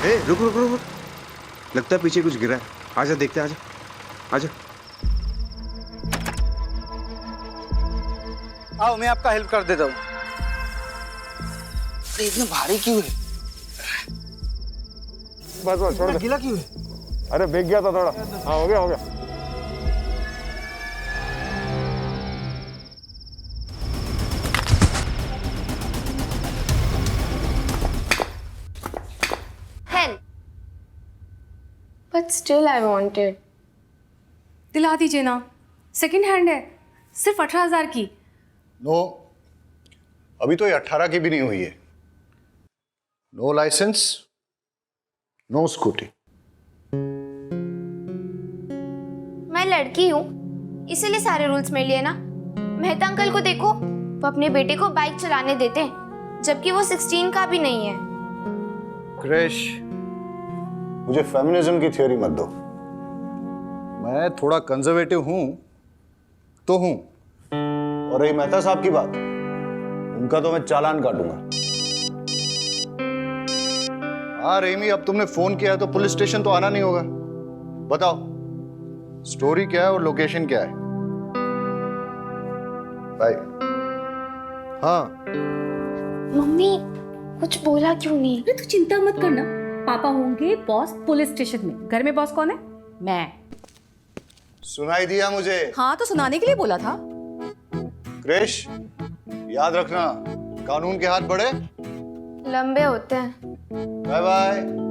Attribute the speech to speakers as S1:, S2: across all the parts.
S1: ए रुक रुक रुक रुक। लगता है पीछे कुछ गिरा है। आजा देखते हैं, आजा आजा।
S2: आओ मैं आपका हेल्प कर देता हूँ। अरे इतना भारी क्यों है?
S3: बस बस छोड़ दे।
S2: गीला क्यों है?
S3: अरे भीग गया था थोड़ा। हाँ हो गया हो गया।
S4: Help. But still I wanted.
S5: दिला दीजिए ना, सेकंड हैंड है, सिर्फ 18,000 की।
S6: नो, अभी तो ये 18 की भी नहीं हुई है। No licence, no Scooty.
S4: मैं लड़की हूँ, इसीलिए सारे रूल्स मेरे लिए ना। मेहता अंकल को देखो, वो अपने बेटे को बाइक चलाने देते हैं, जबकि वो 16 का भी नहीं है।
S6: क्रिश, मुझे फेमिनिज्म की थ्योरी मत दो। मैं थोड़ा कंजर्वेटिव हूं तो हूं, और रही मेहता साहब की बात, उनका तो मैं चालान काटूंगा। हाँ रेमी, अब तुमने फोन किया है तो पुलिस स्टेशन तो आना नहीं होगा। बताओ स्टोरी क्या है और लोकेशन क्या है? बाय। हाँ
S4: मम्मी कुछ बोला क्यों नहीं?
S5: अरे तू चिंता मत करना, पापा होंगे बॉस पुलिस स्टेशन में। घर में बॉस कौन है? मैं।
S6: सुनाई दिया मुझे।
S5: हाँ तो सुनाने के लिए बोला था।
S6: क्रिश, याद रखना, कानून के हाथ बड़े
S4: लंबे होते हैं।
S6: Bye bye.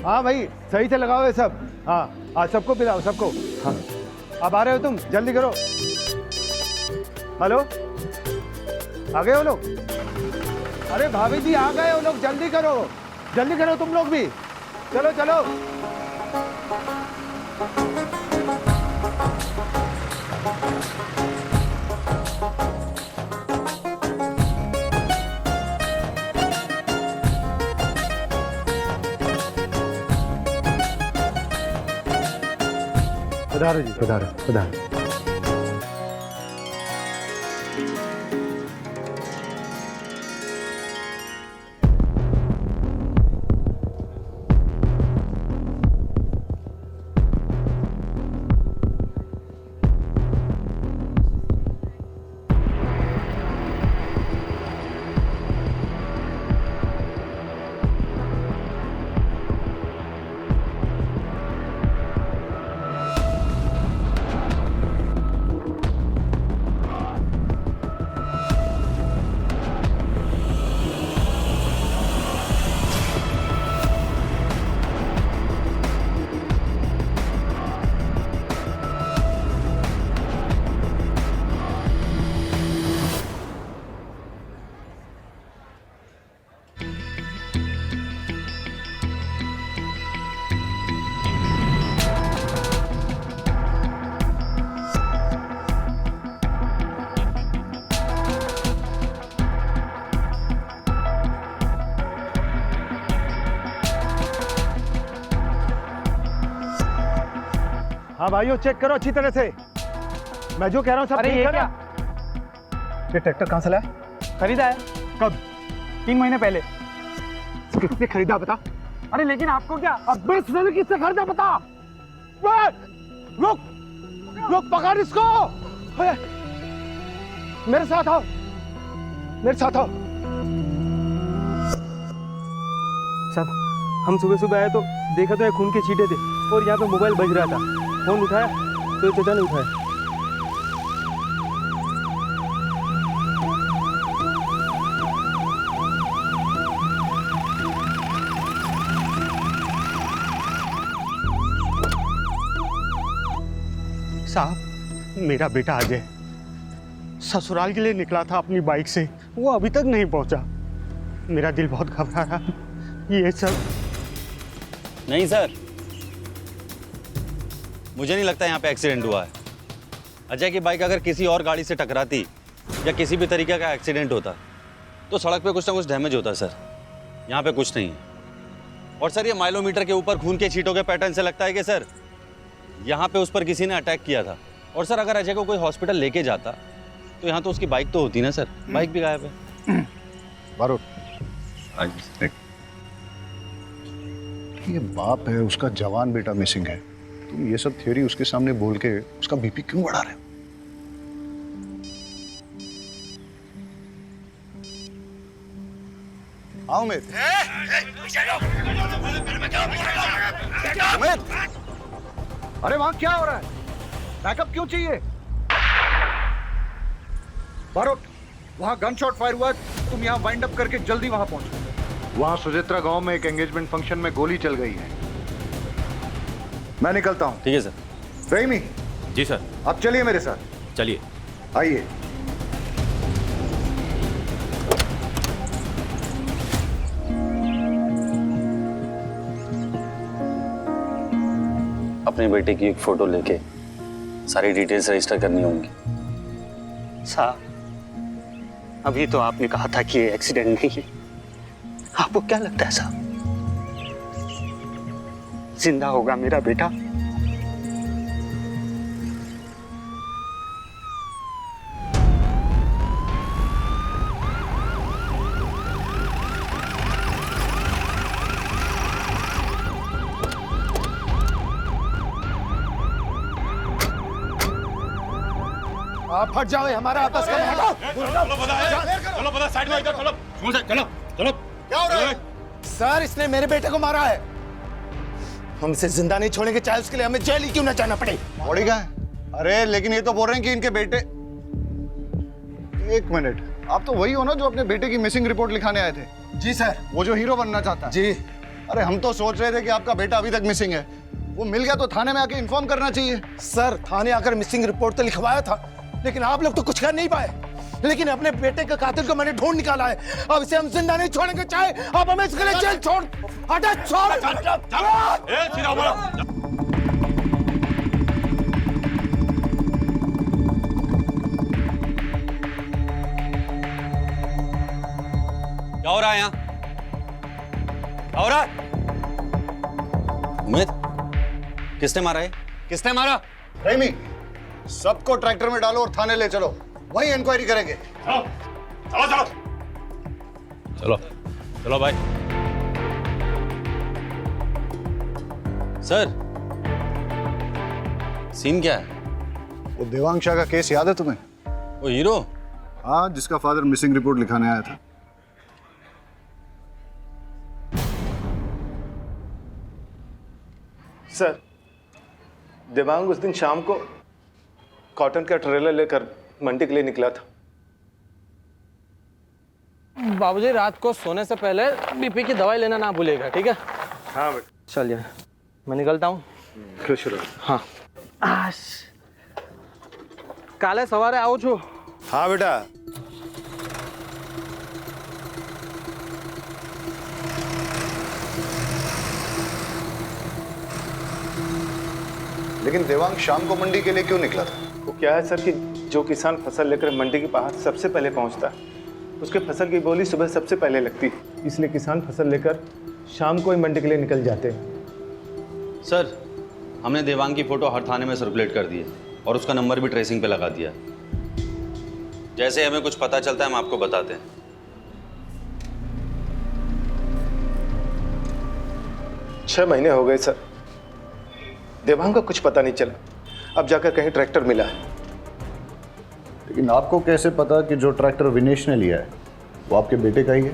S3: हाँ भाई सही से लगाओ ये सब। हाँ हाँ सबको पिलाओ सबको। हाँ अब आ रहे हो तुम, जल्दी करो। हेलो, आ गए हो लोग? अरे भाभी जी आ गए हो लोग, जल्दी करो तुम लोग भी। चलो चलो। पधारो जी, पधारो पधारो। हाँ भाइयों चेक करो अच्छी तरह से, मैं जो कह रहा हूँ सब ठीक है ना? ये ट्रैक्टर कहाँ से लाया?
S2: खरीदा है।
S3: कब?
S2: 3 महीने पहले।
S3: किसने खरीदा बता?
S2: अरे लेकिन आपको क्या?
S3: अब किससे खरीदा बता? रुक रुक, पकड़ इसको। मेरे साथ आओ, मेरे साथ आओ।
S7: साहब हम सुबह सुबह आए तो देखा तो ये खून के छींटे थे और यहाँ पे मोबाइल बज रहा था। फोन उठाया तो ये चाचा ने उठाया।
S3: साहब मेरा बेटा अजय ससुराल के लिए निकला था अपनी बाइक से, वो अभी तक नहीं पहुंचा। मेरा दिल बहुत घबरा रहा। ये सब
S8: नहीं सर, मुझे नहीं लगता यहाँ पे एक्सीडेंट हुआ है। अजय की बाइक अगर किसी और गाड़ी से टकराती या किसी भी तरीके का एक्सीडेंट होता तो सड़क पे कुछ ना कुछ डैमेज होता सर। यहाँ पे कुछ नहीं है। और सर ये माइलोमीटर के ऊपर खून के छींटों के पैटर्न से लगता है कि सर यहाँ पे उस पर किसी ने अटैक किया था। और सर अगर अजय को कोई हॉस्पिटल लेके जाता तो यहाँ तो उसकी बाइक तो होती ना सर। बाइक भी गायब है।
S6: बारूद, ये बाप है, उसका जवान बेटा मिसिंग है, तुम ये सब थ्योरी उसके सामने बोल के उसका बीपी क्यों बढ़ा रहे हो? आओ उमेद। उमेद,
S3: अरे वहां क्या हो रहा है? बैकअप क्यों चाहिए? बारूद, वहां गन शॉट फायर हुआ, तुम यहाँ वाइंड अप करके जल्दी वहां पहुंचो। वहां सुजित्रा गांव में एक एंगेजमेंट फंक्शन में गोली चल गई है। मैं निकलता हूं।
S8: ठीक है सर।
S3: रहीमी।
S7: जी सर।
S3: आप चलिए मेरे साथ।
S7: चलिए।
S3: आइए।
S8: अपने बेटे की एक फोटो लेके सारी डिटेल्स रजिस्टर करनी होंगी।
S9: साहब, अभी तो आपने कहा था कि ये एक्सीडेंट नहीं है। आपको क्या लगता है साहब, जिंदा होगा मेरा बेटा?
S3: आप हट जाओ, हमारा आपस का
S10: चलो पता साइड में इधर चलो। चलो चलो।
S3: क्या हो रहा है? सर, इसने मेरे बेटे को मारा है। हम इसे जिंदा नहीं छोड़ेंगे, चाहे उसके लिए हमें जेल ही क्यों ना जाना पड़े।
S6: बॉडी कहाँ है? अरे लेकिन ये तो बोल रहे हैं कि इनके बेटे। एक मिनट, आप तो वही हो ना जो अपने बेटे की मिसिंग रिपोर्ट लिखाने आए थे?
S3: जी सर।
S6: वो जो हीरो बनना चाहता है?
S3: जी।
S6: अरे हम तो सोच रहे थे कि आपका बेटा अभी तक मिसिंग है। वो मिल गया तो थाने में आके इन्फॉर्म करना चाहिए।
S3: सर, थाने आकर मिसिंग रिपोर्ट तो लिखवाया था, लेकिन आप लोग तो कुछ कर नहीं पाए। लेकिन अपने बेटे के कातिल को मैंने ढूंढ निकाला है। अब इसे हम जिंदा नहीं छोड़ेंगे, चाहे आप हमें इसके लिए जेल छोड़। हटा, छोड़।
S10: सीधा बोलो।
S8: क्या हो रहा है यहाँ? क्या हो रहा है? उमेद, किसने मारा है? किसने मारा?
S6: रहीमी, सबको ट्रैक्टर में डालो और थाने ले चलो, वहीं इंक्वायरी करेंगे।
S10: चलो चलो चलो
S8: चलो चलो भाई। सर, सीन क्या है?
S6: वो देवांग शाह का केस याद है तुम्हें?
S8: वो हीरो?
S6: हाँ, जिसका फादर मिसिंग रिपोर्ट लिखाने आया था।
S11: सर, देवांग उस दिन शाम को कॉटन का ट्रेलर लेकर मंडी के लिए निकला था।
S2: बाबूजी, रात को सोने से पहले बीपी की दवाई लेना ना भूलिएगा, ठीक है?
S11: हाँ बेटा।
S2: चलिए, मैं निकलता हूँ।
S11: खुश रहो।
S2: हाँ। काले सवारे आओ छो।
S11: हाँ बेटा।
S6: लेकिन देवांग शाम को मंडी के लिए क्यों निकला था?
S11: वो क्या है सर कि जो किसान फसल लेकर मंडी के बाहर सबसे पहले पहुंचता है, उसके फसल की बोली सुबह सबसे पहले लगती है। इसलिए किसान फसल लेकर शाम को ही मंडी के लिए निकल जाते हैं।
S8: सर, हमने देवांग की फोटो हर थाने में सर्कुलेट कर दी है और उसका नंबर भी ट्रेसिंग पे लगा दिया। जैसे हमें कुछ पता चलता है हम आपको बताते हैं।
S11: 6 महीने हो गए सर, देवांग का कुछ पता नहीं चला। अब जाकर कहीं ट्रैक्टर मिला है।
S6: लेकिन आपको कैसे पता कि जो ट्रैक्टर विनेश ने लिया है वो आपके बेटे का ही है?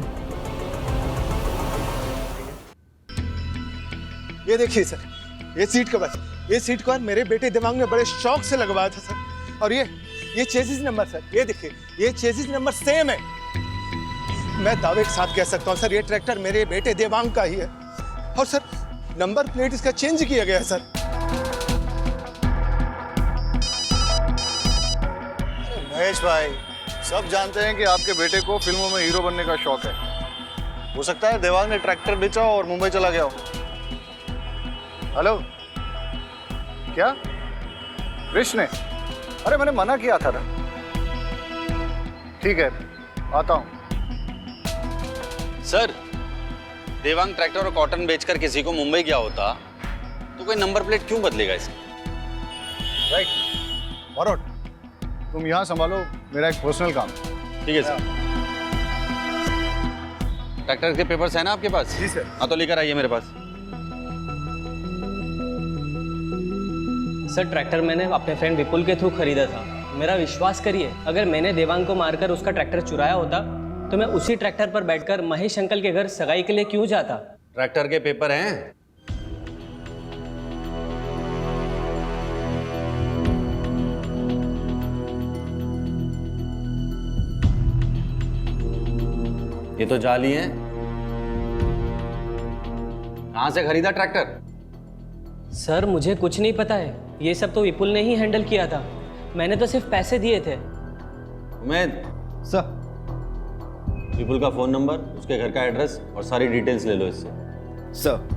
S11: ये देखिए सर, ये सीट कवर, ये सीट कवर मेरे बेटे देवांग ने बड़े शौक से लगवाया था सर। और ये चेसिस नंबर सर, ये देखिए, ये चेसिस नंबर सेम है। मैं दावे के साथ कह सकता हूँ सर, ये ट्रैक्टर मेरे बेटे देवांग का ही है। और सर, नंबर प्लेट इसका चेंज किया गया है सर।
S6: महेश भाई, सब जानते हैं कि आपके बेटे को फिल्मों में हीरो बनने का शौक है। हो सकता है देवांग ने ट्रैक्टर बेचा और मुंबई चला गया हो। हेलो, क्या कृष्ण ने? अरे मैंने मना किया था ना। ठीक है, आता हूं।
S8: सर, देवांग ट्रैक्टर और कॉटन बेचकर किसी को मुंबई गया होता तो कोई नंबर प्लेट क्यों बदलेगा इसकी?
S6: राइट, बरोट, तुम यहाँ संभालो, मेरा एक पर्सनल काम।
S8: ठीक है सर। ट्रैक्टर के पेपर्स है ना आपके पास?
S11: जी सर।
S8: हाँ तो लेकर आइए मेरे पास।
S12: सर, ट्रैक्टर मैंने अपने फ्रेंड विपुल के थ्रू खरीदा था। मेरा विश्वास करिए, अगर मैंने देवांग को मारकर उसका ट्रैक्टर चुराया होता तो मैं उसी ट्रैक्टर पर बैठकर महेश अंकल के घर सगाई के लिए क्यों जाता?
S8: ट्रैक्टर के पेपर हैं? ये तो जाली हैं। कहां से खरीदा ट्रैक्टर?
S12: सर, मुझे कुछ नहीं पता है। ये सब तो विपुल ने ही हैंडल किया था। मैंने तो सिर्फ पैसे दिए थे।
S8: उमेद,
S3: सर।
S8: विपुल का फोन नंबर, उसके घर का एड्रेस और सारी डिटेल्स ले लो इससे।
S3: सर।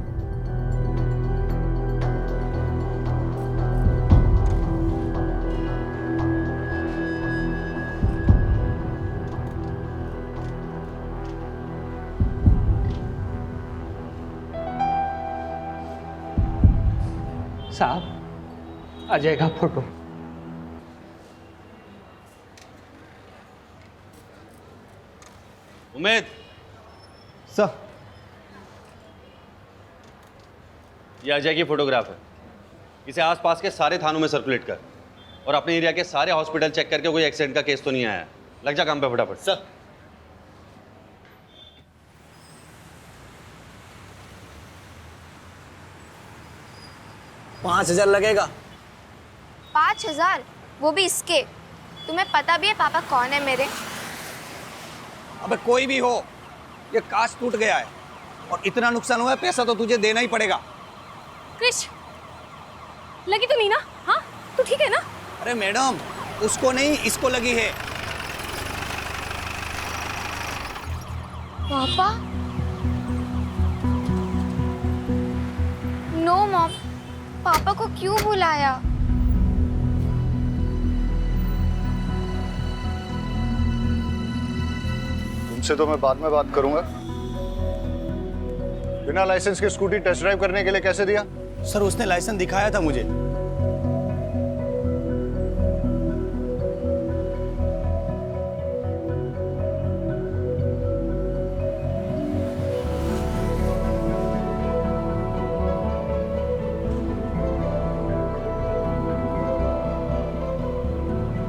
S12: साहब, आ जाएगा फोटो।
S8: उमेद,
S3: सर।
S8: ये अजय की फोटोग्राफ है। इसे आसपास के सारे थानों में सर्कुलेट कर और अपने एरिया के सारे हॉस्पिटल चेक करके कोई एक्सीडेंट का केस तो नहीं आया। लग जा काम पे फटाफट।
S11: सर।
S9: $5,000 लगेगा।
S4: 5,000? वो भी इसके? तुम्हें पता भी है पापा कौन है मेरे?
S9: अबे कोई भी हो, ये कांच टूट गया है और इतना नुकसान हुआ है, पैसा तो तुझे देना ही पड़ेगा।
S5: क्रिश, लगी तो नहीं ना? हाँ, तू ठीक है ना?
S9: अरे मैडम, उसको नहीं, इसको लगी है।
S4: पापा? नो मॉम, पापा को क्यों बुलाया?
S6: तुमसे तो मैं बाद में बात करूंगा। बिना लाइसेंस के स्कूटी टेस्ट ड्राइव करने के लिए कैसे दिया?
S9: सर, उसने लाइसेंस दिखाया था मुझे।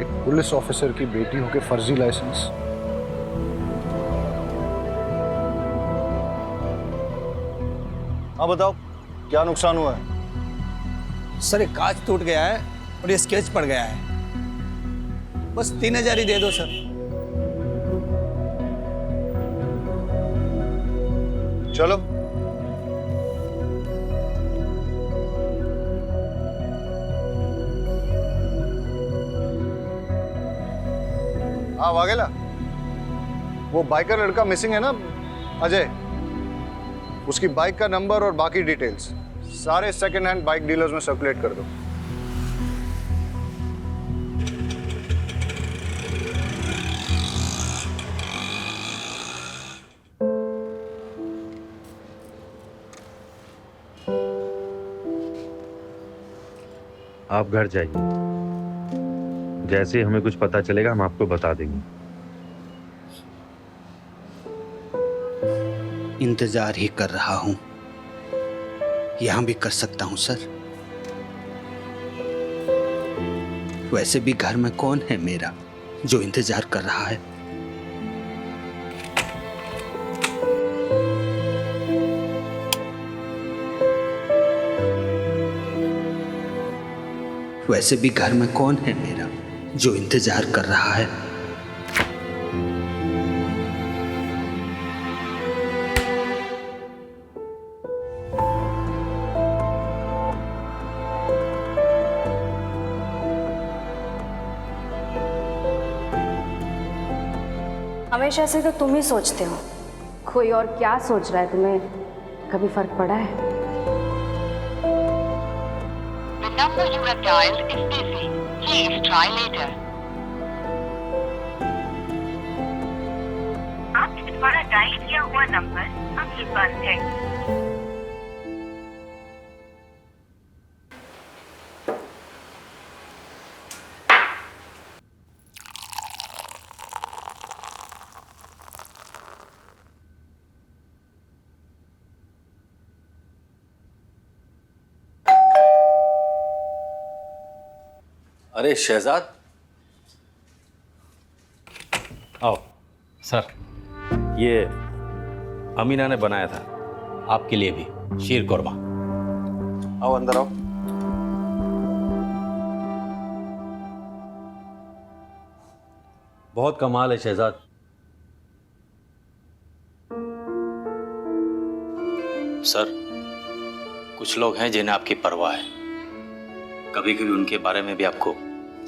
S6: एक पुलिस ऑफिसर की बेटी होके फर्जी लाइसेंस। हाँ बताओ, क्या नुकसान हुआ है?
S9: सर, एक कांच टूट गया है और ये स्केच पड़ गया है। बस 3,000 ही दे दो सर।
S6: चलो। हाँ वाघेला, वो बाइकर लड़का मिसिंग है ना, अजय, उसकी बाइक का नंबर और बाकी डिटेल्स सारे सेकंड हैंड बाइक डीलर्स में सर्कुलेट कर दो।
S13: आप घर जाइए, जैसे ही हमें कुछ पता चलेगा हम आपको बता देंगे।
S9: इंतजार ही कर रहा हूं, यहां भी कर सकता हूं सर। वैसे भी घर में कौन है मेरा जो इंतजार कर रहा है? वैसे भी घर में कौन है मेरा जो इंतजार कर रहा है?
S5: हमेशा से तो तुम ही सोचते हो, कोई और क्या सोच रहा है तुम्हें कभी फर्क पड़ा है?
S14: The number you have dialed is busy. Please try later. आपने द्वारा डायल किया हुआ नंबर अभी बंद है।
S8: अरे शहजाद,
S15: आओ सर, ये अमीना ने बनाया था आपके लिए भी शीर कोरमा।
S8: आओ अंदर आओ। बहुत कमाल है शहजाद।
S15: सर, कुछ लोग हैं जिन्हें आपकी परवाह है, कभी कभी उनके बारे में भी आपको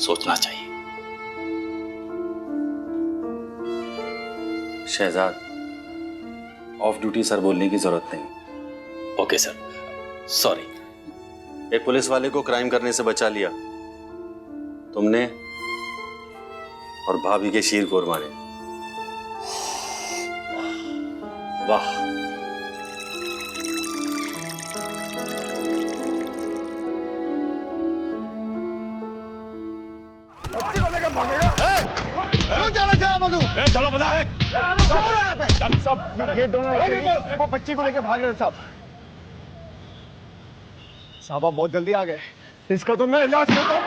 S15: सोचना चाहिए।
S8: शहजाद, ऑफ ड्यूटी सर बोलने की जरूरत नहीं।
S15: Okay sir, sorry.
S8: एक पुलिस वाले को क्राइम करने से बचा लिया तुमने और भाभी के शीर कोरमा ने। वाह।
S11: चलो बता है सब, ये दोनों वो बच्ची को लेके भाग रहे साहब। साहब आप बहुत जल्दी आ गए, इसका तो मैं इलाज करता हूँ।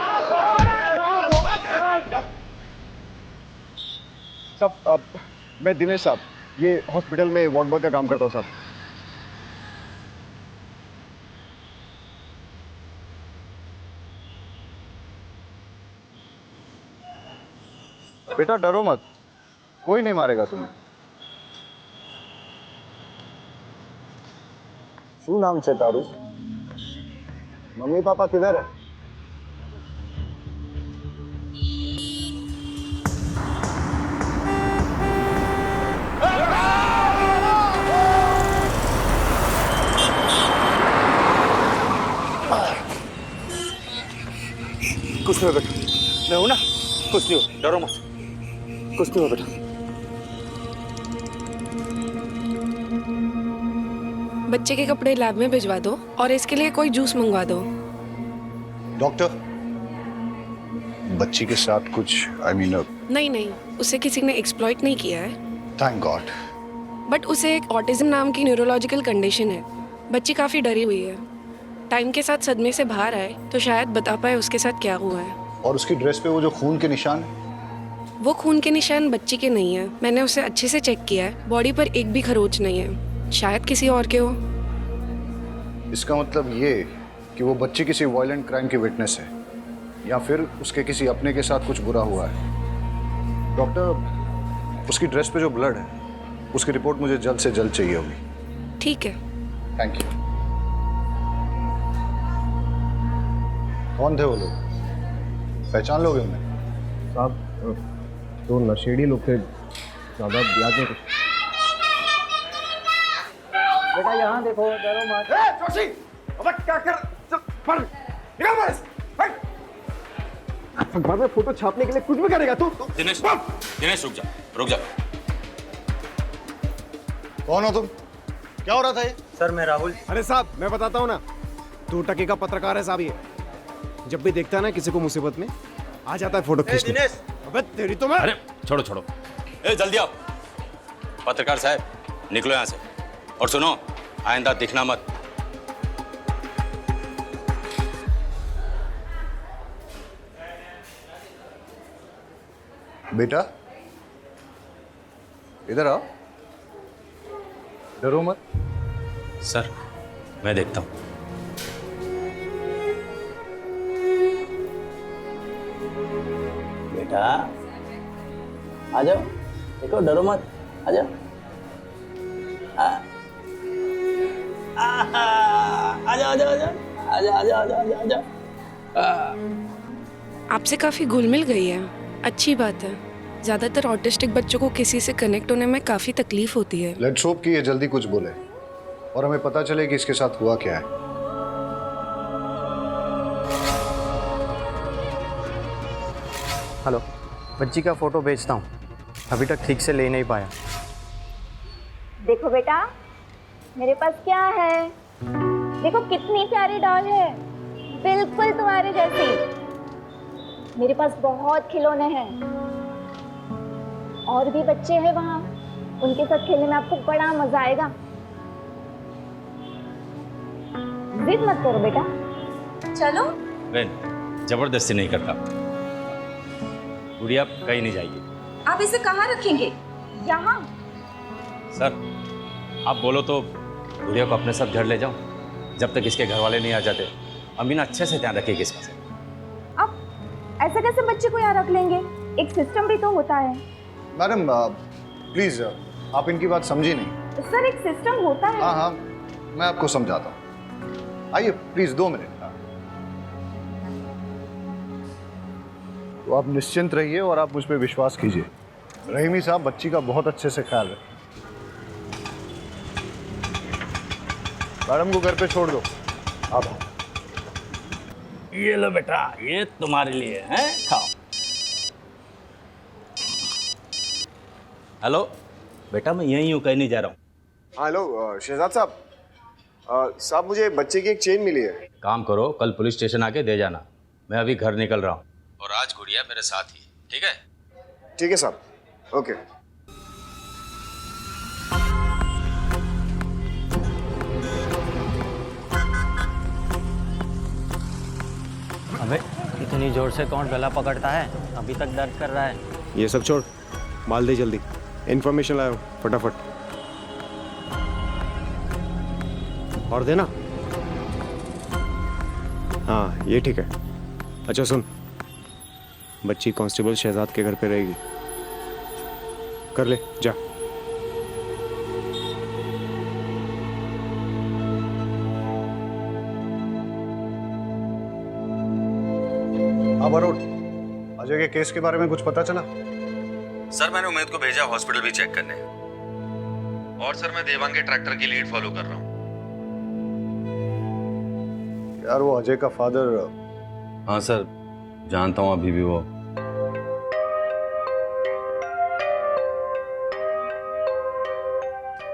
S11: साहब अब मैं दिनेश साहब, ये हॉस्पिटल में वार्ड बॉय का काम करता हूँ साहब। बेटा डरो मत, कोई नहीं मारेगा तुम्हें। શું નામ છે તારું? મમ્મી પાપા કિધર है? कुछ नहीं हो बेटा, मैं हूं ना, कुछ नहीं हो, डरो मत, कुछ नहीं हो बेटा।
S16: बच्चे के कपड़े लैब में भिजवा दो और इसके लिए कोई जूस मंगवा दो।
S6: डॉक्टर, बच्ची के साथ कुछ
S16: नहीं नहीं, उसे किसी ने एक्सप्लॉइट नहीं किया है।
S6: Thank God.
S16: बट उसे एक ऑटिज्म नाम की न्यूरोलॉजिकल कंडीशन है। बच्ची काफ़ी डरी हुई है। टाइम के साथ सदमे से बाहर आए तो शायद बता पाए उसके साथ क्या हुआ है।
S6: और उसकी ड्रेस पे वो जो खून के निशान है?
S16: वो खून के निशान बच्ची के नहीं है। मैंने उसे अच्छे से चेक किया है, बॉडी पर एक भी खरोच नहीं है। शायद किसी और के हो।
S6: इसका मतलब ये कि वो बच्ची किसी वायलेंट क्राइम की विटनेस है या फिर उसके किसी अपने के साथ कुछ बुरा हुआ है। डॉक्टर, उसकी ड्रेस पे जो ब्लड है उसकी रिपोर्ट मुझे जल्द से जल्द चाहिए होगी।
S16: ठीक है।
S6: Thank you. कौन थे वो लोग, पहचान लोगे उन्हें?
S11: साहब तो नशेड़ी लोग थे, ज़्यादा याद नहीं। बेटा यहाँ देखो, डरो मत। जोशी, अबे क्या कर? पर निकल बाहर से। अखबार में फोटो छापने के लिए कुछ भी करेगा तू?
S15: दिनेश, दिनेश रुक जा, रुक जा।
S6: कौन हो तुम? क्या हो रहा था ये?
S11: सर मैं राहुल। अरे साहब मैं बताता हूँ ना, 2 टके का पत्रकार है साहब ये। जब भी देखता है ना किसी को मुसीबत में, आ जाता है फोटो खींचने। दिनेश, अबे तेरी तो मैं।
S15: अरे छोड़ो छोड़ो, ए जल्दी आओ। पत्रकार साहब निकलो यहाँ से, और सुनो आइंदा दिखना मत।
S6: बेटा इधर आओ, डरो मत।
S15: सर मैं देखता हूँ।
S12: बेटा आ जाओ, देखो डरो मत, आ जाओ। आजा आजा आजा आजा आजा आजा आजा आजा।
S16: आपसे काफ़ी घुल मिल गई है, अच्छी बात है। ज़्यादातर ऑटिस्टिक बच्चों को किसी से कनेक्ट होने में काफ़ी तकलीफ होती है।
S6: लेट्स होप कि ये जल्दी कुछ बोले और हमें पता चले कि इसके साथ हुआ क्या है।
S12: हेलो, बच्ची का फ़ोटो भेजता हूँ, अभी तक ठीक से ले नहीं पाया।
S17: देखो बेटा, मेरे पास क्या है, देखो कितनी प्यारी डॉल है, बिल्कुल तुम्हारे जैसी। मेरे पास बहुत खिलौने हैं, और भी बच्चे हैं वहाँ, उनके साथ खेलने में आपको बड़ा मजा आएगा। जिद मत करो बेटा, चलो।
S15: बहन, जबरदस्ती नहीं करता, गुड़िया कहीं नहीं जाएगी।
S17: आप इसे कहाँ रखेंगे? यहाँ।
S15: सर, आप बोलो तो गुड़िया को अपने साथ घर ले जाओ, जब तक इसके घर वाले नहीं आ जाते। अमीना अच्छे से ध्यान रखेगी इसका।
S17: अब ऐसे कैसे बच्चे को यहाँ रख लेंगे? एक सिस्टम भी तो होता है।
S6: मैडम प्लीज, आप इनकी बात समझी नहीं।
S17: सर, एक सिस्टम होता है।
S6: हाँ हाँ, मैं आपको समझाता हूँ। आइए प्लीज, 2 मिनट। तो आप निश्चिंत रहिए और आप मुझ पर विश्वास कीजिए। रहीमी साहब बच्ची का बहुत अच्छे से ख्याल रखें। मैडम को घर पे छोड़ दो, आप।
S15: ये लो बेटा, ये तुम्हारे लिए है, खाओ। हेलो बेटा, मैं यहीं हूँ, कहीं नहीं जा रहा हूँ।
S18: हेलो शहजाद साहब, साहब मुझे बच्चे की एक चेन मिली है।
S15: काम करो, कल पुलिस स्टेशन आके दे जाना। मैं अभी घर निकल रहा हूँ, और आज गुड़िया मेरे साथ ही, ठीक है?
S18: ठीक है साहब, ओके।
S12: अबे इतनी जोर से कौन गला पकड़ता है? अभी तक दर्द कर रहा है।
S1: ये सब छोड़, माल दे जल्दी, इन्फॉर्मेशन लाओ फटाफट। और देना। हाँ ये ठीक है। अच्छा सुन, बच्ची कांस्टेबल शहजाद के घर पे रहेगी, कर ले जा।
S6: हाँ वरुण, अजय के केस के बारे में कुछ पता चला?
S8: सर मैंने उमेद को भेजा हॉस्पिटल भी चेक करने, और सर मैं देवांग के ट्रैक्टर की लीड फॉलो कर रहा हूँ।
S6: यार वो अजय का फादर।
S8: हाँ सर, जानता हूँ अभी भी वो।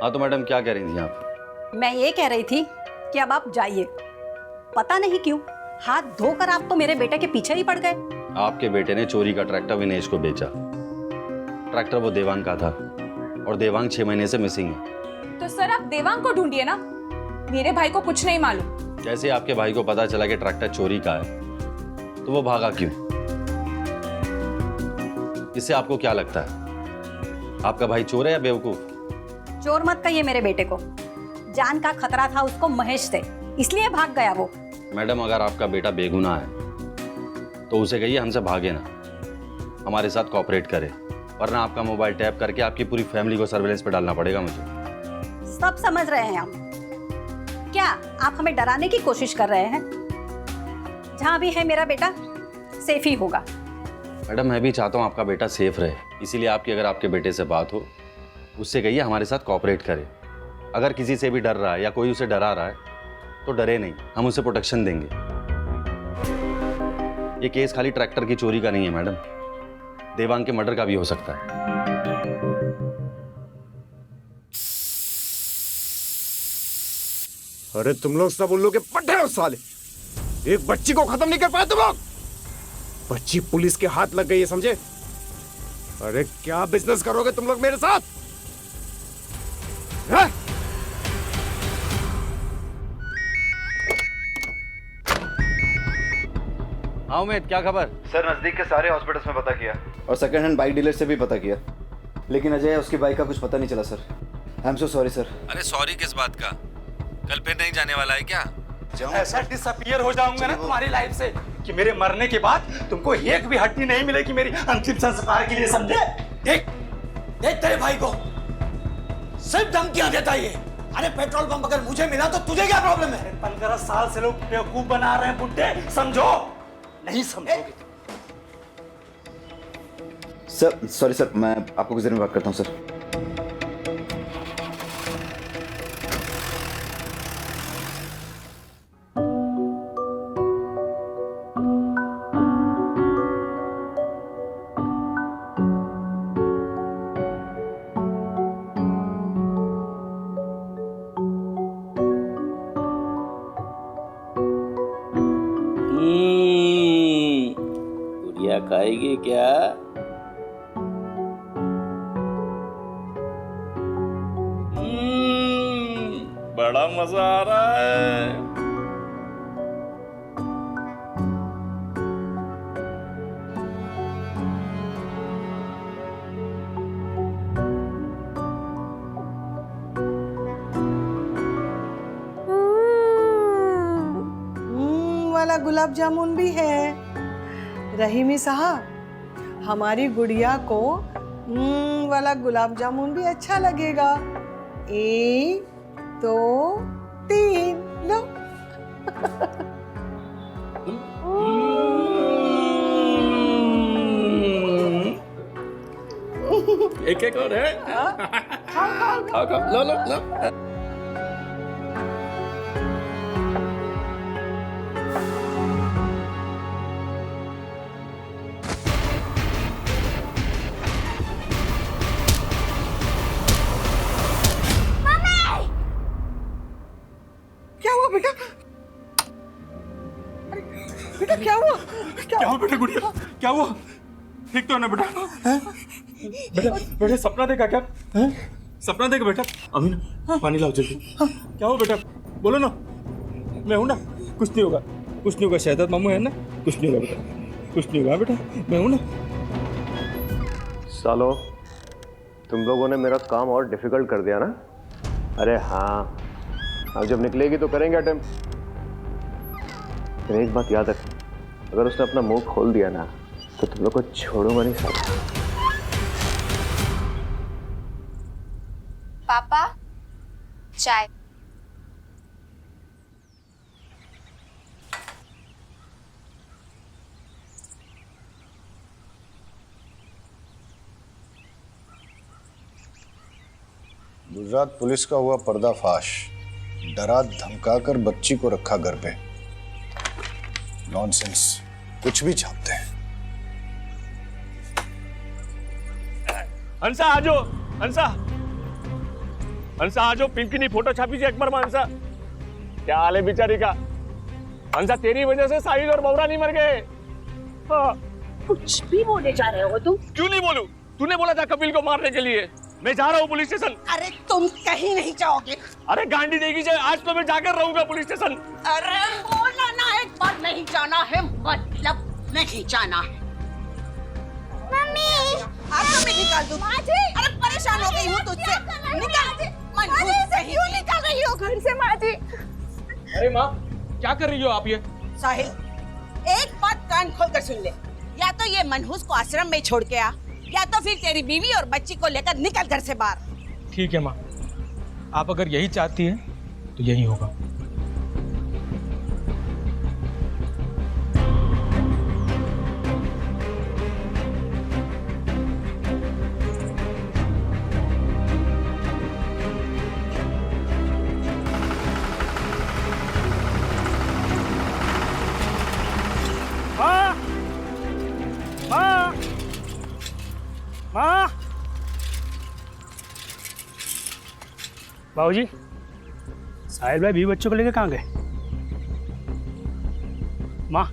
S8: हाँ तो मैडम क्या कह रही थी आप?
S19: मैं ये कह रही थी कि अब आप जाइए। पता नहीं क्यों हाथ धोकर आप तो मेरे बेटे के पीछे ही पड़ गए।
S8: आपके बेटे ने चोरी का ट्रैक्टर विनेश को बेचा। ट्रैक्टर वो देवांग का था, और देवांग 6 महीने से मिसिंग है।
S20: तो सर आप देवांग को ढूंढिए ना, मेरे भाई को कुछ नहीं मालूम।
S8: जैसे आपके भाई को पता चला कि ट्रैक्टर चोरी का है, तो वो भागा क्यों? इससे आपको क्या लगता है, आपका भाई चोर है या बेवकूफ?
S19: चोर मत कहिए मेरे बेटे को, जान का खतरा था उसको महेश से, इसलिए भाग गया वो।
S8: मैडम अगर आपका बेटा बेगुनाह है तो उसे कहिए हमसे भागे ना, हमारे साथ कोऑपरेट करे, वरना आपका मोबाइल टैप करके आपकी पूरी फैमिली को सर्विलेंस पे डालना पड़ेगा मुझे।
S19: सब समझ रहे हैं हम। क्या आप हमें डराने की कोशिश कर रहे हैं? जहां भी है मेरा बेटा सेफ ही होगा।
S8: मैडम मैं भी चाहता हूँ आपका बेटा सेफ रहे, इसीलिए आपकी अगर आपके बेटे से बात हो, उससे कहिए हमारे साथ कोऑपरेट करे। अगर किसी से भी डर रहा है या कोई उसे डरा रहा है तो डरे नहीं, हम उसे प्रोटेक्शन देंगे। ये केस खाली ट्रैक्टर की चोरी का नहीं है मैडम, देवांग के मर्डर का भी हो सकता है।
S1: अरे तुम लोग सब उल्लू के पट्टे हो साले, एक बच्ची को खत्म नहीं कर पाए तुम लोग। बच्ची पुलिस के हाथ लग गई है, समझे? अरे क्या बिजनेस करोगे तुम लोग मेरे साथ? है?
S8: हाँ उमेद, क्या खबर?
S21: सर नजदीक के सारे हॉस्पिटल्स में पता किया, और सेकंड हैंड बाइक डीलर से भी पता किया, लेकिन अजय उसकी बाइक का कुछ पता नहीं चला sir. I am so sorry sir.
S8: अरे सॉरी किस बात का? कल फिर नहीं जाने वाला है क्या?
S10: ऐसा डिसअपीयर हो जाऊंगा ना तुम्हारी लाइफ से कि मेरे मरने के बाद तुमको एक भी हड्डी नहीं मिलेगी मेरी अंतिम संस्कार के लिए, समझे?
S9: देख देख तेरे भाई को सिर्फ धमकियां देता ये। अरे पेट्रोल पंप अगर मुझे मिला तो तुझे क्या प्रॉब्लम है?
S10: 15 साल से लोग बेवकूफ बना रहे हैं बुड्ढे, समझो? नहीं समझोगे।
S21: सर सॉरी सर, मैं आपको कुछ देर में बात करता हूँ सर।
S7: खाएगी क्या? बड़ा मजा आ रहा है।
S22: वाला गुलाब जामुन भी है। रहीमी साहब, हमारी गुड़िया को वाला गुलाब जामुन भी अच्छा लगेगा। 1 2 3 लो।
S7: एक एक और है। खाओ खाओ, लो लो लो।
S22: बेटा बेटा क्या हुआ?
S10: क्या हुआ बेटा? गुड़िया क्या हुआ? ठीक तो है ना बेटा? बेटा बेटा सपना देखा क्या? सपना देखा बेटा? अमीना पानी लाओ जल्दी। क्या हुआ बेटा? बोलो ना। मैं हूं ना, कुछ नहीं होगा, कुछ नहीं होगा। शहजाद मामू है ना, कुछ नहीं होगा बेटा, कुछ नहीं होगा बेटा, मैं हूं ना।
S23: सालो, तुम लोगों ने मेरा काम और डिफिकल्ट कर दिया ना? अरे हाँ, अब जब निकलेगी तो करेंगे अटेम्प्ट। लेकिन एक बात याद रख, अगर उसने अपना मुंह खोल दिया ना तो तुम लोग को छोड़ूंगा नहीं साला।
S4: पापा, चाय।
S6: गुजरात पुलिस का हुआ पर्दाफाश। डरा धमकाकर बच्ची को रखा घर पे। नॉनसेंस, कुछ भी छापते हैं।
S10: हंसा आजो, हंसा हंसा आजो, पिंकी ने फोटो छापी थी अकबर में। हंसा क्या हाल है बेचारी का? हंसा तेरी वजह से साहिल और बौरा नहीं मर गए। हाँ।
S19: कुछ भी बोले जा रहे हो तुम?
S10: क्यों नहीं बोलूं? तूने बोला था कपिल को मारने के लिए। मैं जा रहा हूँ पुलिस स्टेशन।
S19: अरे तुम कहीं नहीं जाओगे।
S10: अरे गांडी देगी जाए, आज तो मैं जाकर रहूंगा पुलिस स्टेशन।
S19: अरे बोला ना एक बार, नहीं जाना है मतलब नहीं जाना है।
S22: मम्मी, आपको मैं निकाल दूँ। अरे परेशान हो गई हूँ तुझसे। निकाल। क्यों निकाल रही हो घर से माँ जी?
S2: अरे माँ, क्या कर रही हो आप ये?
S19: साहिल, एक बात कान खोल कर सुन ले। या तो ये मनहूस को आश्रम में छोड़ के आ, या तो फिर तेरी बीवी और बच्ची को लेकर निकल घर से बाहर।
S2: ठीक है माँ, आप अगर यही चाहती हैं तो यही होगा।
S10: माँ, माँ, माँ। बाबूजी, साहिल भाई भी बच्चों को लेकर कहाँ गए? माँ,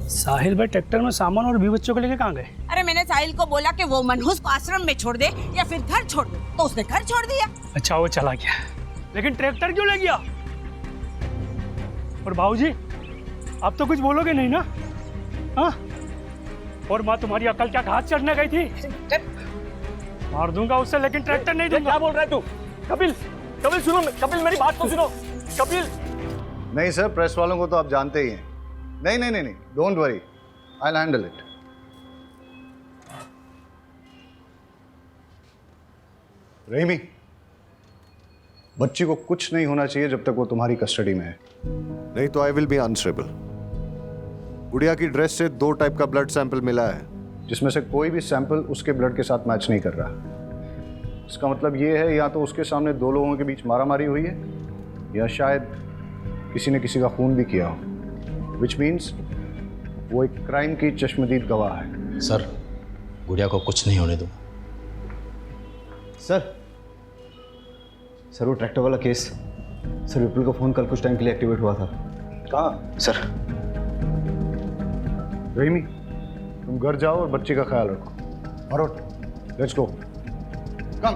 S10: साहिल भाई ट्रैक्टर में सामान और भी बच्चों को लेकर कहाँ गए?
S19: अरे मैंने साहिल को बोला कि वो मनहूस को आश्रम में छोड़ दे या फिर घर छोड़ दे, तो उसने घर छोड़ दिया।
S10: अच्छा, वो चला गया, लेकिन ट्रैक्टर क्यों ले गया? और बाबूजी, आप तो कुछ बोलोगे नहीं ना? हाँ? और माँ, तुम्हारी अकल क्या घास चढ़ने गई थी? मार दूंगा उससे, लेकिन ट्रैक्टर नहीं दूंगा। क्या बोल रहा है तू? कपिल, कपिल सुनो, कपिल मेरी बात तो सुनो। कपिल।
S6: नहीं सर, प्रेस वालों को तो आप जानते ही हैं। नहीं नहीं नहीं नहीं, don't worry, I will handle it. Rahimi, बच्ची को कुछ नहीं होना चाहिए जब तक वो तुम्हारी कस्टडी में है, नहीं तो आई विल बी आंसरेबल। गुड़िया की ड्रेस से 2 टाइप का ब्लड सैंपल मिला है, जिसमें से कोई भी सैंपल उसके ब्लड के साथ मैच नहीं कर रहा। इसका मतलब ये है, या तो उसके सामने 2 लोगों के बीच मारामारी हुई है, या शायद किसी ने किसी का खून भी किया हो, विच मीन्स वो एक क्राइम की चश्मदीद गवाह है।
S15: सर, गुड़िया को कुछ नहीं होने दो।
S21: सर वो ट्रैक्टर वाला केस, सर विपुल का फोन कल कुछ टाइम के लिए एक्टिवेट हुआ था।
S6: कहाँ?
S21: सर
S6: रहीमी, तुम घर जाओ और बच्ची का ख्याल रखो। भरोट, लेट्स गो। कम।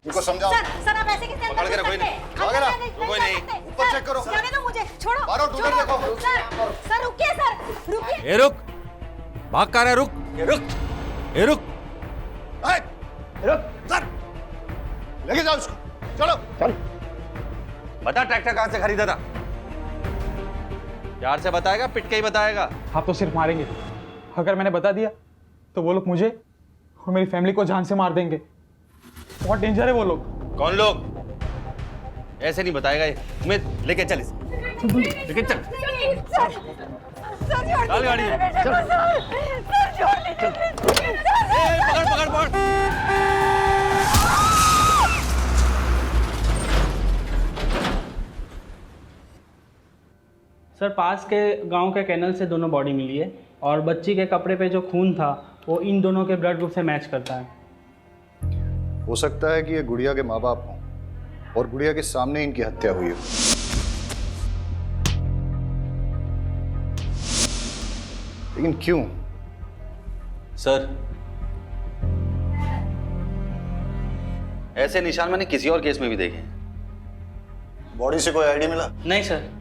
S6: इनको समझाओ।
S19: सर आप ऐसे कैसे
S8: पकड़ के रखो इन्हें।
S6: वगैरह
S8: कोई नहीं।
S6: ऊपर चेक करो।
S19: जाने दो मुझे, छोड़ो।
S6: भरोट, उधर देखो।
S19: सर रुकिए सर, रुकिए।
S8: ए रुक, भाग कर रहा है, रुक, रुक, ए रुक,
S6: रुक, सर, लेके जाओ इसको, चलो, चल।
S8: बता ट्रैक्टर कहाँ से खरीदा था? प्यार से बताएगा, पिट के ही बताएगा?
S10: आप तो सिर्फ मारेंगे। अगर मैंने बता दिया तो वो लोग मुझे और मेरी फैमिली को जान से मार देंगे। बहुत डेंजर है वो लोग।
S8: कौन लोग? ऐसे नहीं बताएगा ये। उमेद, लेके चल इसे। लेके चल। चल गाड़ी में। चल। पकड़ पकड़ पकड़।
S12: सर पास के गांव के कैनल से दोनों बॉडी मिली है और बच्ची के कपड़े पे जो खून था वो इन दोनों के ब्लड ग्रुप से मैच करता है।
S6: हो सकता है कि ये गुड़िया के माँ बाप हों और गुड़िया के सामने इनकी हत्या हुई हो। लेकिन क्यों?
S8: सर, ऐसे निशान मैंने किसी और केस में भी देखे हैं।
S6: बॉडी से कोई आईडी मिला?
S12: नहीं सर।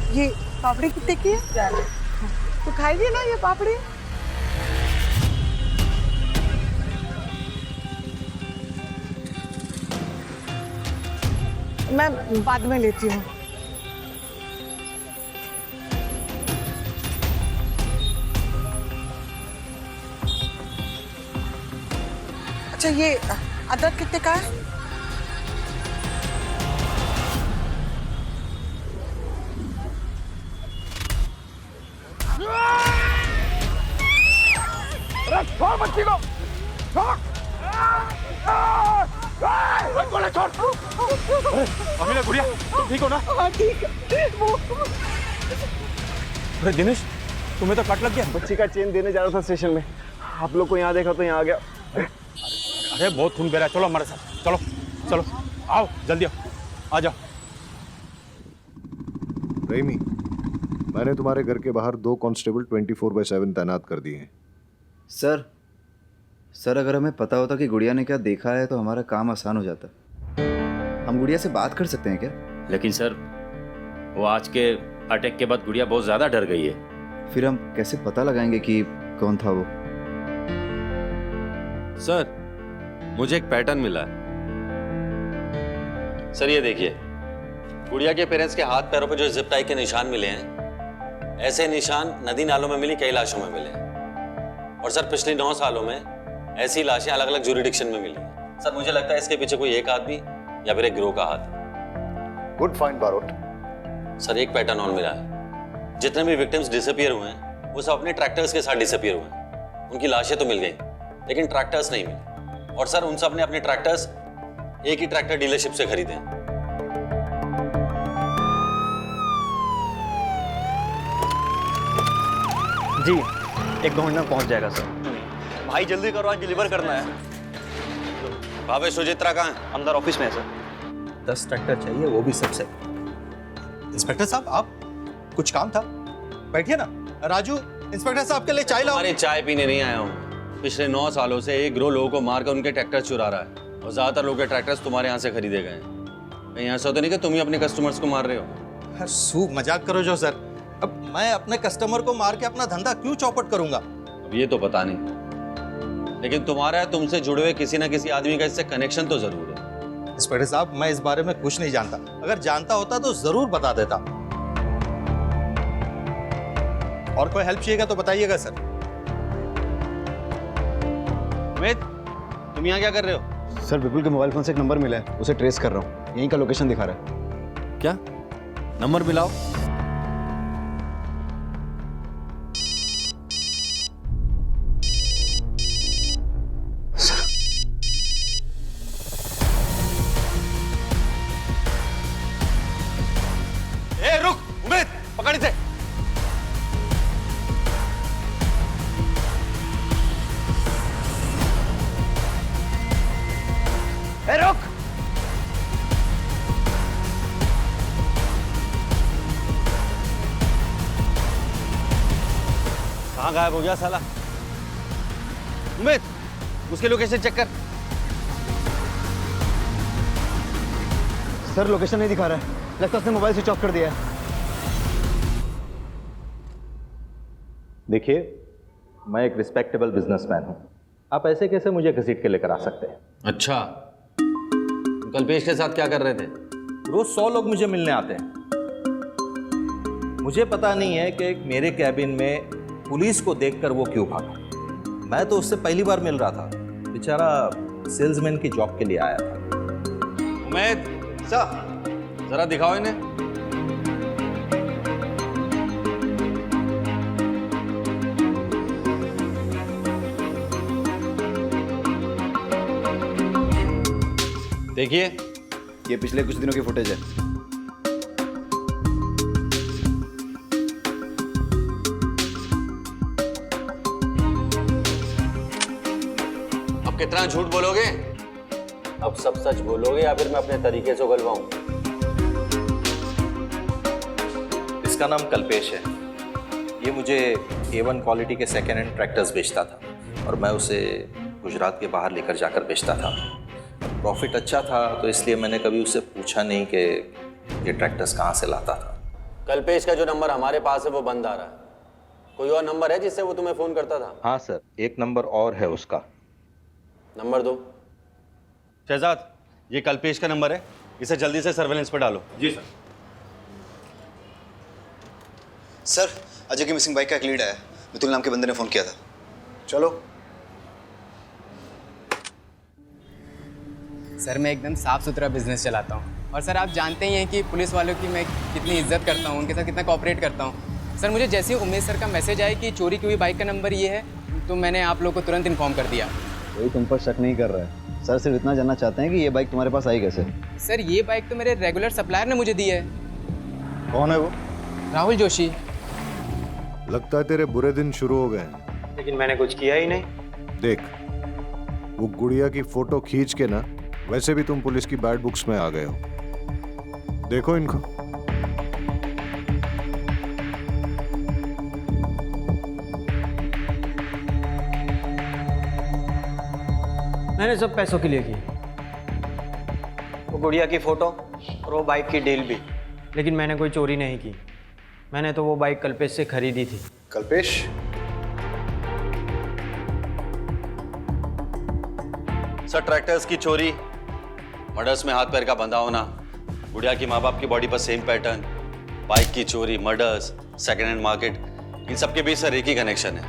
S22: ये पापड़ी कितने की है? तो खाइए ना ये पापड़ी। मैं बाद में लेती हूँ। अच्छा ये अदरक कितने का है?
S1: छोड़ बच्ची को, छोड़। छोड़।
S10: अमीना, गुड़िया, तुम ठीक हो ना?
S22: हाँ ठीक है।
S10: अरे दिनेश, तुम्हें तो कट लग गया।
S18: बच्ची का चेन देने जा रहा था स्टेशन में, आप लोग को यहाँ देखा तो यहाँ आ गया।
S10: अरे बहुत खून बह रहा है, चलो हमारे साथ, चलो चलो, आओ जल्दी आओ, आ जाओ।
S6: रहीमी, मैंने तुम्हारे घर के बाहर 2 कांस्टेबल 24/7 तैनात कर दिए हैं।
S21: सर अगर हमें पता होता कि गुड़िया ने क्या देखा है तो हमारा काम आसान हो जाता। हम गुड़िया से बात कर सकते हैं क्या?
S15: लेकिन सर, वो आज के अटैक के बाद गुड़िया बहुत ज़्यादा डर गई है।
S21: फिर हम कैसे पता लगाएंगे कि कौन था वो?
S8: सर, मुझे एक पैटर्न मिला है। सर ये देखिए, गुड़िया के पेरेंट्स के हाथ पैरों पे जो जिप टाई के निशान मिले हैं, ऐसे निशान नदी नालों में मिली कई लाशों में मिले हैं। और सर पिछले 9 सालों में ऐसी लाशें अलग अलग ज्यूरिडिक्शन में मिली हैं। सर मुझे लगता है इसके पीछे कोई एक आदमी या फिर एक गिरोह का हाथ है।
S6: Good find Barot.
S8: सर एक पैटर्न और मिला है। जितने भी विक्टिम्स डिसअपियर हुए हैं वो सब अपने ट्रैक्टर्स के साथ डिसअपियर हुए हैं। उनकी लाशें तो मिल गई लेकिन ट्रैक्टर्स नहीं मिले। और सर उन सब ने अपने ट्रैक्टर्स एक ही ट्रैक्टर डीलरशिप से खरीदे हैं।
S21: जी 1-2 मिनट में पहुंच जाएगा सर। भाई जल्दी करो, आज डिलीवर करना है।
S8: भावे सुचित्रा कहाँ है?
S21: अंदर ऑफिस में है सर।
S11: 10 ट्रैक्टर चाहिए, वो भी सबसे। इंस्पेक्टर साहब, आप कुछ काम था? बैठिए ना। राजू, इंस्पेक्टर साहब के लिए चाय लाओ।
S8: हमारी चाय पीने नहीं आया हूँ। पिछले 9 सालों से एक गिरोह लोगों को मारकर उनके ट्रैक्टर चुरा रहा है और ज्यादातर लोगों के ट्रैक्टर्स तुम्हारे यहाँ से खरीदे गए हैं। कहीं ऐसा तो नहीं कि तुम ही अपने कस्टमर्स को मार रहे हो?
S11: सूप मजाक करो जो सर। अब मैं अपने कस्टमर को मार के अपना धंधा क्यों चौपट करूंगा?
S8: अब ये तो पता नहीं, लेकिन तुम्हारा तुमसे जुड़े हुए किसी ना किसी आदमी का इससे कनेक्शन तो जरूर है।
S11: इंस्पेक्टर साहब, मैं इस बारे में कुछ नहीं जानता। अगर जानता होता तो जरूर बता देता। और कोई हेल्प चाहिएगा तो बताइएगा सर।
S8: अमित, तुम यहाँ क्या कर रहे हो?
S21: सर विपुल के मोबाइल फोन से एक नंबर मिला है, उसे ट्रेस कर रहा हूँ। यहीं का लोकेशन दिखा रहा है।
S8: क्या नंबर मिलाओ? रुक उमेद, पकड़ इसे।
S21: ए रुक।
S8: कहाँ गायब हो गया साला? उमेद, उसकी लोकेशन चेक कर।
S21: सर लोकेशन नहीं दिखा रहा है, लगता है उसने मोबाइल स्विच ऑफ कर दिया है।
S3: देखिए, मैं एक रिस्पेक्टेबल बिजनेसमैन हूं, आप ऐसे कैसे मुझे घसीट के लेकर आ सकते हैं?
S8: अच्छा, कल्पेश के साथ क्या कर रहे थे?
S3: रोज 100 लोग मुझे मिलने आते हैं। मुझे पता नहीं है कि मेरे कैबिन में पुलिस को देखकर वो क्यों भागा। मैं तो उससे पहली बार मिल रहा था, बेचारा सेल्समैन की जॉब के लिए आया था।
S8: उमेद, जरा दिखाओ इन्हें। देखिए,
S21: ये पिछले कुछ दिनों की फुटेज है।
S8: अब कितना झूठ बोलोगे?
S3: अब सब सच बोलोगे या फिर मैं अपने तरीके से उगलवाऊं? इसका नाम कल्पेश है। ये मुझे A1 क्वालिटी के सेकेंड हैंड ट्रैक्टर्स बेचता था और मैं उसे गुजरात के बाहर लेकर जाकर बेचता था। प्रॉफिट अच्छा था तो इसलिए मैंने कभी उससे पूछा नहीं कि ये ट्रैक्टर्स कहाँ से लाता था।
S8: कल्पेश का जो नंबर हमारे पास है वो बंद आ रहा है। कोई और नंबर है जिससे वो तुम्हें फोन करता था?
S3: हाँ सर, एक नंबर और है उसका।
S8: नंबर दो। शहजाद, ये कल्पेश का नंबर है, इसे जल्दी से सर्वेलेंस पर डालो।
S10: जी सर।
S21: सर, अजय की मिसिंग बाइक का एक लीड आया। मितुल नाम के बंदे ने फोन किया था। चलो।
S5: सर, मैं एकदम साफ सुथरा बिजनेस चलाता हूँ और सर आप जानते ही हैं कि पुलिस वालों की मैं कितनी इज्जत करता हूँ, उनके साथ कितना कोऑपरेट करता हूँ। सर, मुझे जैसे ही उमेश सर का मैसेज आया कि चोरी की हुई बाइक का नंबर ये है, तो मैंने आप लोग को तुरंत इन्फॉर्म कर दिया।
S21: कोई तुम पर शक नहीं कर रहा है। सर सिर्फ इतना जानना चाहते हैं कि ये बाइक तुम्हारे पास आई कैसे?
S5: सर, ये बाइक तो मेरे रेगुलर सप्लायर ने मुझे दी है।
S21: कौन है वो?
S5: राहुल जोशी।
S6: लगता है तेरे बुरे दिन शुरू हो गए हैं।
S5: लेकिन मैंने कुछ किया ही नहीं।
S6: देख, वो गुड़िया की फोटो खींच के ना, वैसे भी तुम पुलिस की बैड बुक्स में आ गए हो। देखो इनको।
S5: मैंने सब पैसों के लिए की, वो गुड़िया की फोटो और वो बाइक की डील भी। लेकिन मैंने कोई चोरी नहीं की। मैंने तो वो बाइक कल्पेश से खरीदी थी।
S21: कल्पेश?
S8: सर, ट्रैक्टर्स की चोरी, मर्डर्स में हाथ पैर का बंधा होना, गुड़िया की माँ बाप की बॉडी पर सेम पैटर्न, बाइक की चोरी, मर्डर्स, सेकेंड हैंड मार्केट, इन सबके बीच सर एक ही कनेक्शन है,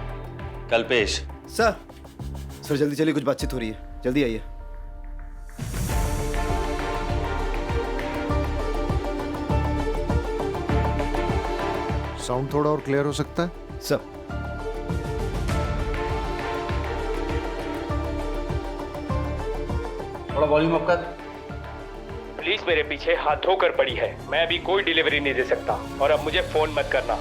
S8: कल्पेश।
S21: सर जल्दी चलिए, कुछ बातचीत हो रही है, जल्दी आइए।
S6: साउंड थोड़ा और क्लियर हो सकता है?
S21: सर।
S10: थोड़ा वॉल्यूम अप कर।
S13: पुलिस मेरे पीछे हाथ धोकर पड़ी है। मैं अभी कोई डिलीवरी नहीं दे सकता और अब मुझे फोन मत करना।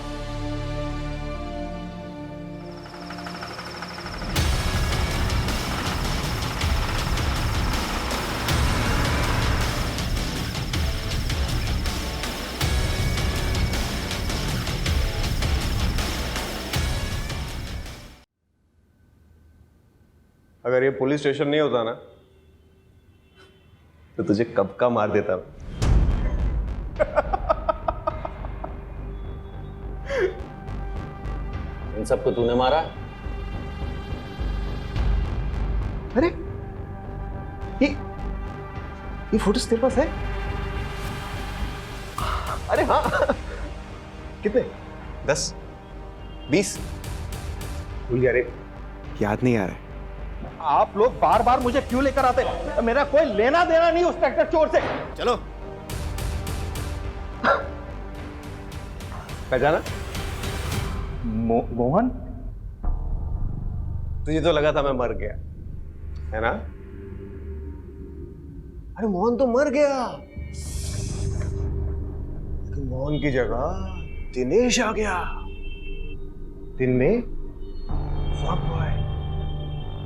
S23: अगर ये पुलिस स्टेशन नहीं होता ना तो तुझे कब का मार देता।
S8: इन सबको तूने मारा?
S11: अरे ये फोटोज तेरे पास है? अरे हाँ। कितने?
S23: 10 20
S11: भूल गया रे, याद नहीं आ रहा है। आप लोग बार बार मुझे क्यों लेकर आते हैं? मेरा कोई लेना देना नहीं उस ट्रैक्टर चोर से।
S21: चलो।
S23: पहचाना?
S11: मोहन?
S23: तुझे तो लगा था मैं मर गया है ना? अरे मोहन तो मर गया, लेकिन मोहन की जगह दिनेश आ गया। दिन में फॉग बॉय,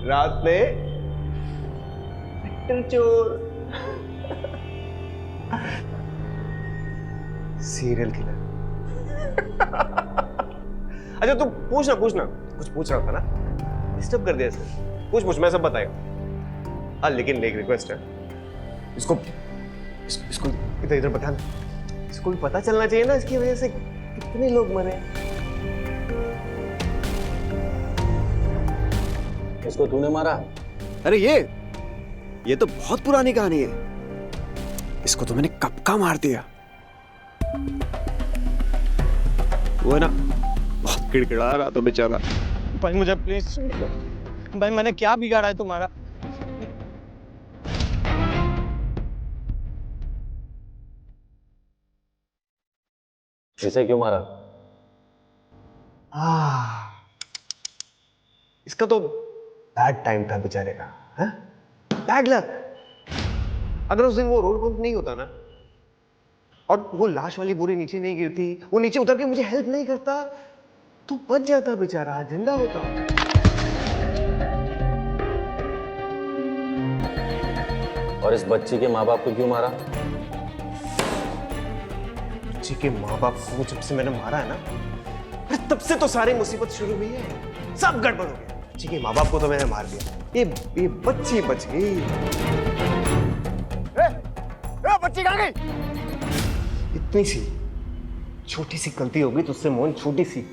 S23: रात में ट्रैक्टर चोर।
S18: Serial killer. अच्छा तू पूछना कुछ पूछ रहा था ना, डिस्टर्ब कर दिया सर। पूछ मैं सब बताएगा। हाँ लेकिन एक रिक्वेस्ट है, इसको इधर बता दे। इसको भी पता चलना चाहिए ना इसकी वजह से कितने लोग मरे।
S8: इसको तूने मारा?
S1: अरे ये तो बहुत पुरानी कहानी है। इसको तो मैंने कब का मार दिया। वो है ना बहुत किड़किड़ा रहा तो बेचारा।
S2: भाई मुझे प्लीज, भाई मैंने क्या बिगाड़ा है तुम्हारा?
S8: इसे क्यों मारा?
S18: इसका तो बैड टाइम था बेचारे का, बैड लक। अगर उस दिन वो रोड बम्प नहीं होता ना, और वो लाश वाली बोरी नीचे नहीं गिरती, वो नीचे उतर के मुझे हेल्प नहीं करता, तो बच जाता बेचारा, जिंदा होता।
S8: और इस बच्ची के माँ बाप को क्यों मारा?
S18: बच्ची के माँ बाप को जब से मैंने मारा है ना, अरे तब से तो सारी मुसीबत शुरू हुई है। सब गड़बड़ हो गया। बच्ची के माँ बाप को तो मैंने मार दिया, ये बच्ची बच गई। बच्ची कहाँ गई? इतनी सी छोटी सी गलती हो गई तुझसे मोहन, छोटी सी।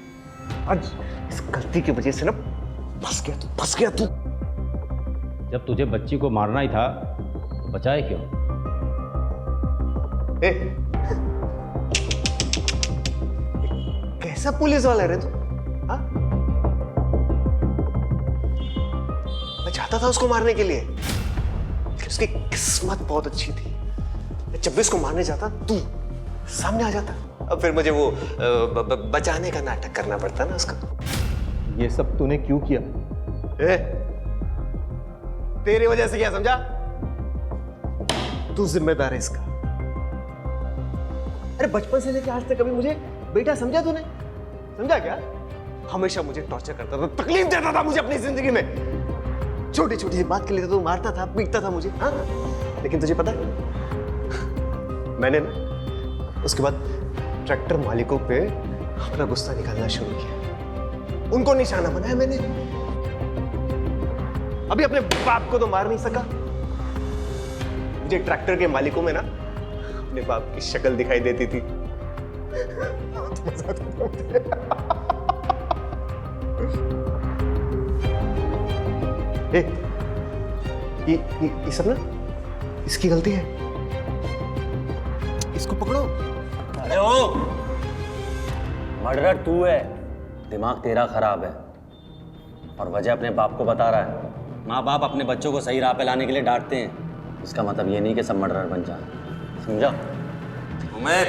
S18: आज इस गलती की वजह से ना फंस गया तू।
S15: जब तुझे बच्ची को मारना ही था तो बचाए क्यों?
S18: कैसा पुलिस वाला है रे तू? हाँ? मैं चाहता था उसको मारने के लिए, लेकिन उसकी किस्मत बहुत अच्छी थी। जब भी उसको मारने जाता तू सामने आ जाता, अब फिर मुझे वो बचाने का नाटक करना पड़ता ना उसका।
S11: ये सब तूने क्यों किया?
S18: तेरी वजह से क्या समझा? तू जिम्मेदार है इसका। अरे बचपन से लेकर आज तक कभी मुझे बेटा समझा तूने? समझा क्या? हमेशा मुझे टॉर्चर करता था, तकलीफ देता था मुझे अपनी जिंदगी में। छोटी छोटी बात के लिए तो मारता था, पीटता था मुझे। हाँ लेकिन तुझे पता है, मैंने ना उसके बाद ट्रैक्टर मालिकों पे अपना गुस्सा निकालना शुरू किया, उनको निशाना बनाया मैंने। अभी अपने बाप को तो मार नहीं सका, मुझे ट्रैक्टर के मालिकों में ना अपने बाप की शक्ल दिखाई देती थी। ये सब ना इसकी गलती है, इसको पकड़ो।
S8: अरे ओ, मर्डरर तू है, दिमाग तेरा खराब है और वजह अपने बाप को बता रहा है। माँ बाप अपने बच्चों को सही राह पे लाने के लिए डांटते हैं, इसका मतलब ये नहीं कि सब मर्डरर बन जाए, समझा? उमेद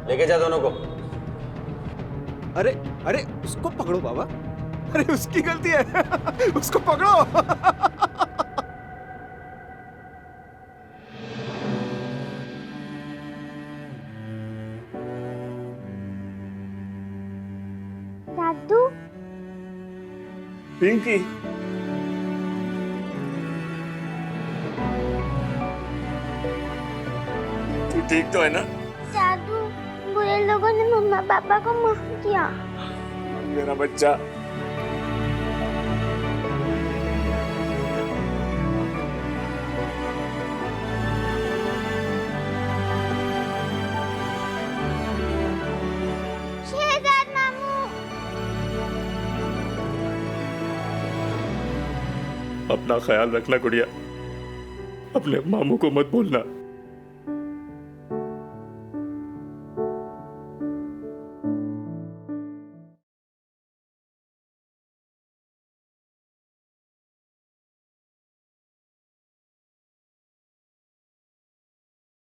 S8: लेके जा दोनों को।
S1: अरे उसको पकड़ो बाबा, अरे उसकी गलती है, उसको पकड़ो।
S4: दादू,
S10: पिंकी, तू ठीक तो है ना?
S4: दादू, बुरे लोगों ने मम्मा पापा को मार दिया।
S10: मेरा बच्चा।
S4: शहजाद मामू।
S10: अपना ख्याल रखना गुड़िया, अपने मामू को मत भूलना।